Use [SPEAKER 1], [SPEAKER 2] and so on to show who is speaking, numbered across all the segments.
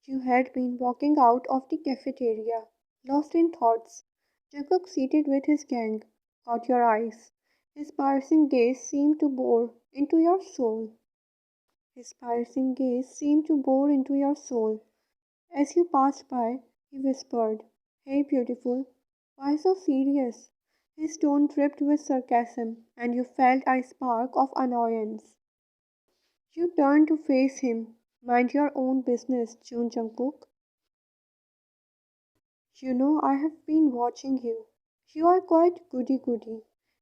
[SPEAKER 1] You had been walking out of the cafeteria, lost in thoughts. Jungkook, seated with his gang, caught your eyes. His piercing gaze seemed to bore into your soul. His piercing gaze seemed to bore into your soul. As you passed by, he whispered, "Hey, beautiful, why so serious?" His tone dripped with sarcasm, and you felt a spark of annoyance. You turned to face him. "Mind your own business, Jungkook. You know I have been watching you. You are quite goody-goody."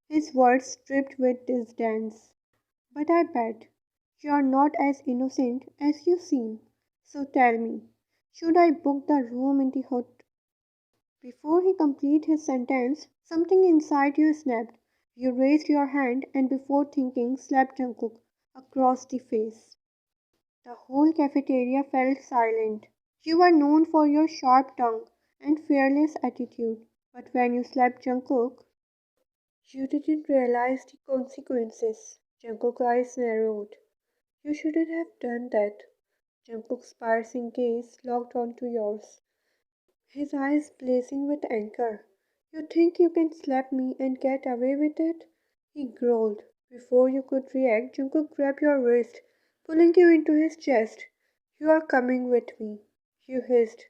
[SPEAKER 1] His words dripped with disdain. "But I bet you are not as innocent as you seem. So tell me, should I book the room in the hotel?" Before he completed his sentence, something inside you snapped. You raised your hand and before thinking slapped Jungkook across the face. The whole cafeteria felt silent. You were known for your sharp tongue and fearless attitude, but when you slapped Jungkook, you didn't realize the consequences. Jungkook's eyes narrowed. "You shouldn't have done that." Jungkook's piercing gaze locked onto yours, his eyes blazing with anger. "You think you can slap me and get away with it?" he growled. Before you could react, Jungkook grabbed your wrist, pulling you into his chest. "You are coming with me," you hissed,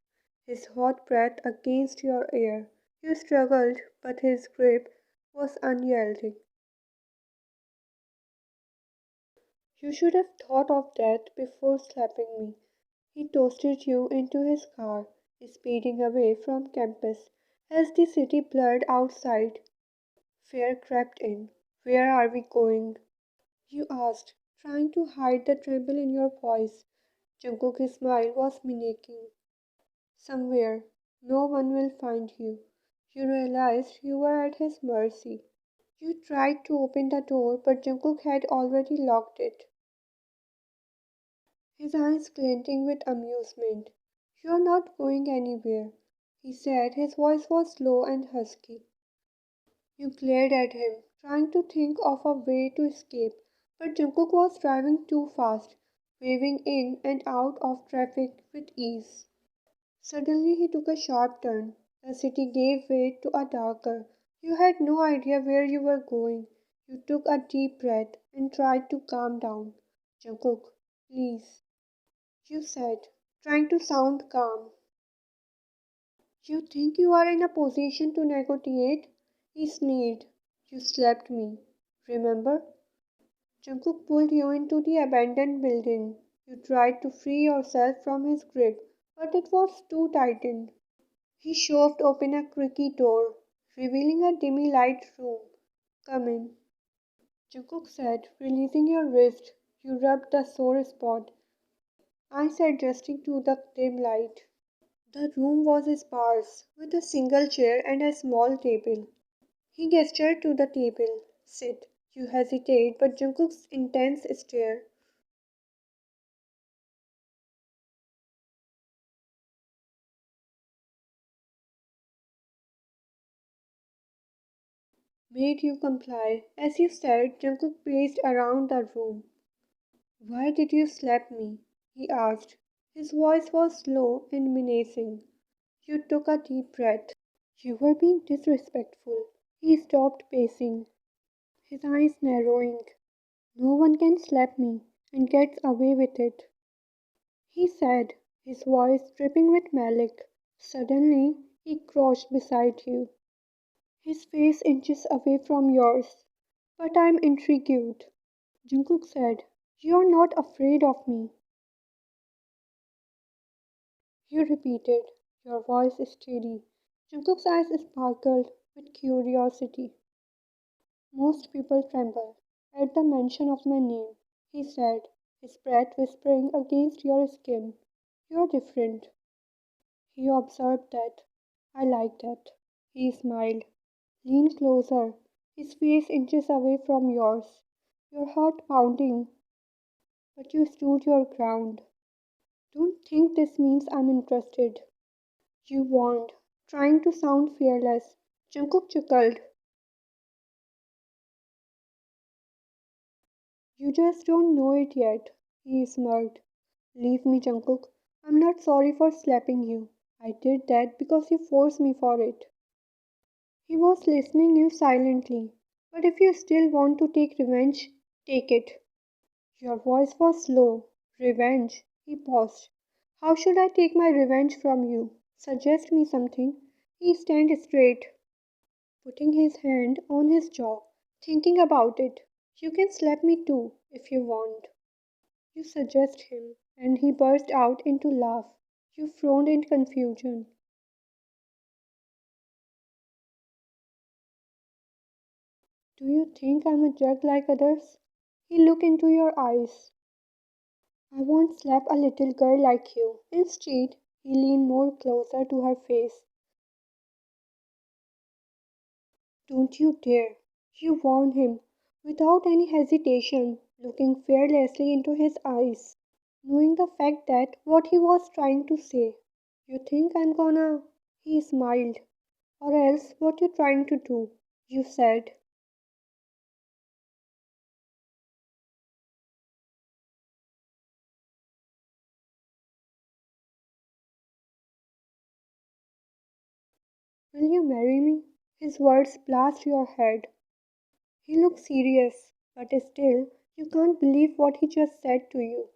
[SPEAKER 1] his hot breath against your ear. You struggled, but his grip was unyielding. "You should have thought of that before slapping me." He toasted you into his car, speeding away from campus. As the city blurred outside, fear crept in. "Where are we going?" you asked, trying to hide the tremble in your voice. Jungkook's smile was mimicking. "Somewhere. No one will find you." You realized you were at his mercy. You tried to open the door, but Jungkook had already locked it, his eyes glinting with amusement. "You're not going anywhere," he said. His voice was low and husky. You glared at him, trying to think of a way to escape, but Jungkook was driving too fast, weaving in and out of traffic with ease. Suddenly he took a sharp turn. The city gave way to a darker. You had no idea where you were going. You took a deep breath and tried to calm down. "Jungkook, please," you said, trying to sound calm. "You think you are in a position to negotiate?" he sneered. "You slapped me, remember?" Jungkook pulled you into the abandoned building. You tried to free yourself from his grip, but it was too tightened. He shoved open a creaky door, revealing a dimly lighted room. "Come in," Jungkook said, releasing your wrist. You rubbed the sore spot, eyes adjusting to the dim light. The room was sparse, with a single chair and a small table. He gestured to the table. "Sit." You hesitate, but Jungkook's intense stare made you comply. As you sat, Jungkook paced around the room. "Why did you slap me?" he asked. His voice was low and menacing. You took a deep breath. "You were being disrespectful." He stopped pacing, his eyes narrowing. "No one can slap me and gets away with it," he said, his voice dripping with malice. Suddenly, he crouched beside you, his face inches away from yours. "But I'm intrigued," Jungkook said. "You're not afraid of me." You repeated, your voice steady. Jungkook's eyes sparkled with curiosity. "Most people tremble at the mention of my name," he said, his breath whispering against your skin. "You're different." You observed that. "I like that." He smiled. "Lean closer." His face inches away from yours, your heart pounding, but you stood your ground. "Don't think this means I'm interested," you warned, trying to sound fearless. Jungkook chuckled. "You just don't know it yet," he smirked. "Leave me, Jungkook. I'm not sorry for slapping you. I did that because you forced me for it. He was listening you silently. But if you still want to take revenge, take it. Your voice was low. Revenge. He paused. How should I take my revenge from you? Suggest me something. He stand straight, putting his hand on his jaw, thinking about it. You can slap me too, if you want. You suggest him, and he burst out into laugh. You frowned in confusion. Do you think I'm a jerk like others? He looked into your eyes. I won't slap a little girl like you. Instead, he leaned more closer to her face. Don't you dare. You warned him, without any hesitation, looking fearlessly into his eyes, knowing the fact that what he was trying to say. You think I'm gonna. He smiled. Or else, what you trying to do? You said. Will you marry me? His words blast your head. He looked serious, but still, you can't believe what he just said to you.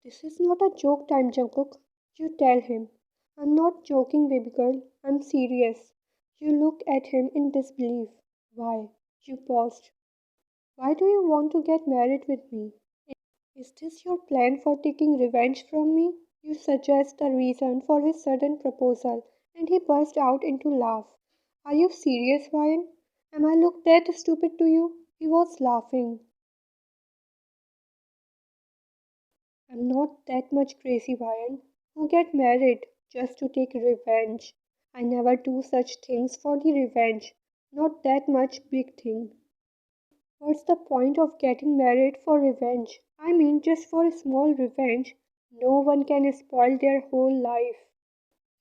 [SPEAKER 1] This is not a joke time, Jungkook. You tell him. I'm not joking, baby girl. I'm serious. You look at him in disbelief. Why? You paused. Why do you want to get married with me? Is this your plan for taking revenge from me? You suggest the reason for his sudden proposal, and he burst out into laugh. Are you serious, Ryan? Am I look that stupid to you? He was laughing. I'm not that much crazy, Ryan. Who get married just to take revenge? I never do such things for the revenge. Not that much big thing. What's the point of getting married for revenge? I mean, just for a small revenge. No one can spoil their whole life.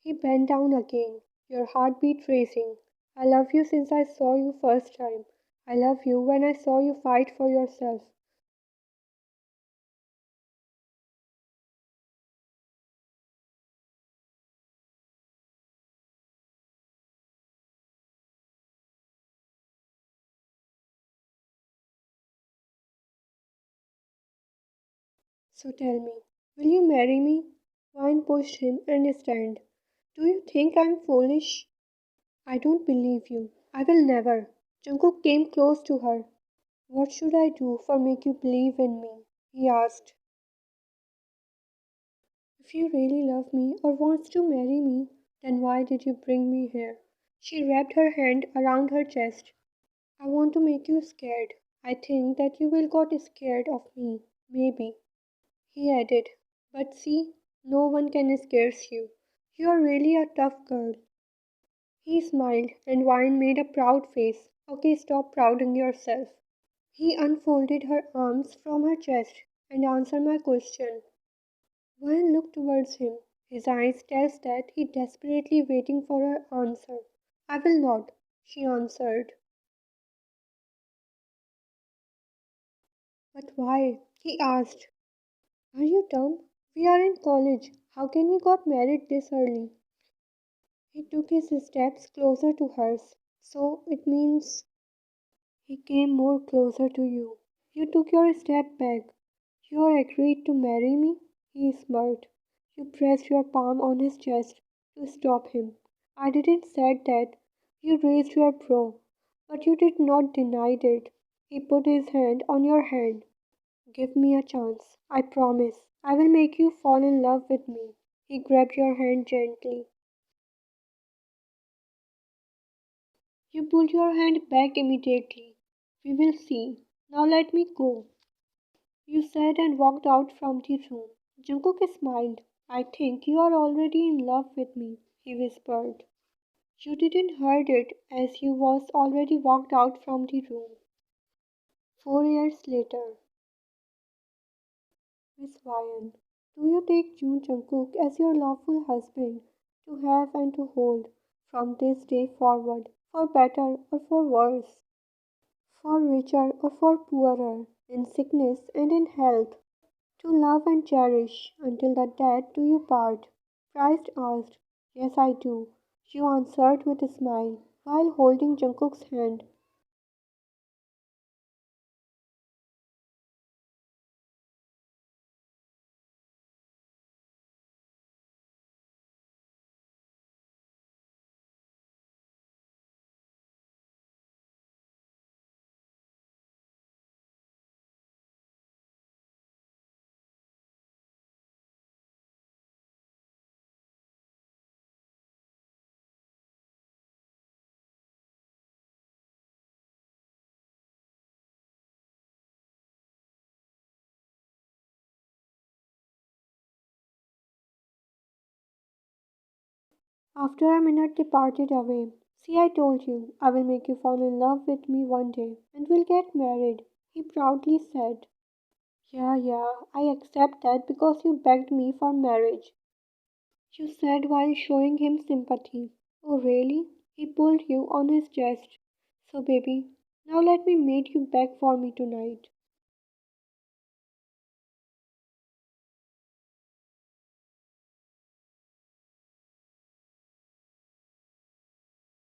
[SPEAKER 1] He bent down again, your heartbeat racing. I love you since I saw you first time. I love you when I saw you fight for yourself. So tell me, will you marry me? Vine pushed him and stand. Do you think I'm foolish? I don't believe you. I will never. Jungkook came close to her. What should I do for make you believe in me? He asked. If you really love me or wants to marry me, then why did you bring me here? She wrapped her hand around her chest. I want to make you scared. I think that you will got scared of me. Maybe. He added, but see, no one can scare you. You are really a tough girl. He smiled, and Vine made a proud face. Okay, stop prouding yourself. He unfolded her arms from her chest and answered my question. Vine looked towards him. His eyes tells that he desperately waiting for her answer. I will not, she answered. But why? He asked. Are you dumb? We are in college. How can we got married this early? He took his steps closer to hers. So it means he came more closer to you. You took your step back. You are agreed to marry me? He smirked. You pressed your palm on his chest to stop him. I didn't said that. You raised your brow, but you did not deny it. He put his hand on your hand. Give me a chance. I promise. I will make you fall in love with me. He grabbed your hand gently. You pulled your hand back immediately. We will see. Now let me go. You said and walked out from the room. Jungkook smiled. I think you are already in love with me, he whispered. You didn't heard it as you was already walked out from the room. 4 years later, Miss Ryan, do you take June Jungkook as your lawful husband to have and to hold from this day forward, for better or for worse, for richer or for poorer, in sickness and in health? To love and cherish until the death do you part. Christ asked. Yes, I do. She answered with a smile while holding Jungkook's hand. After a minute, they parted away. See, I told you, I will make you fall in love with me one day, and we'll get married, he proudly said. Yeah, yeah, I accept that because you begged me for marriage, you said while showing him sympathy. Oh, really? He pulled you on his chest. So, baby, now let me make you beg for me tonight.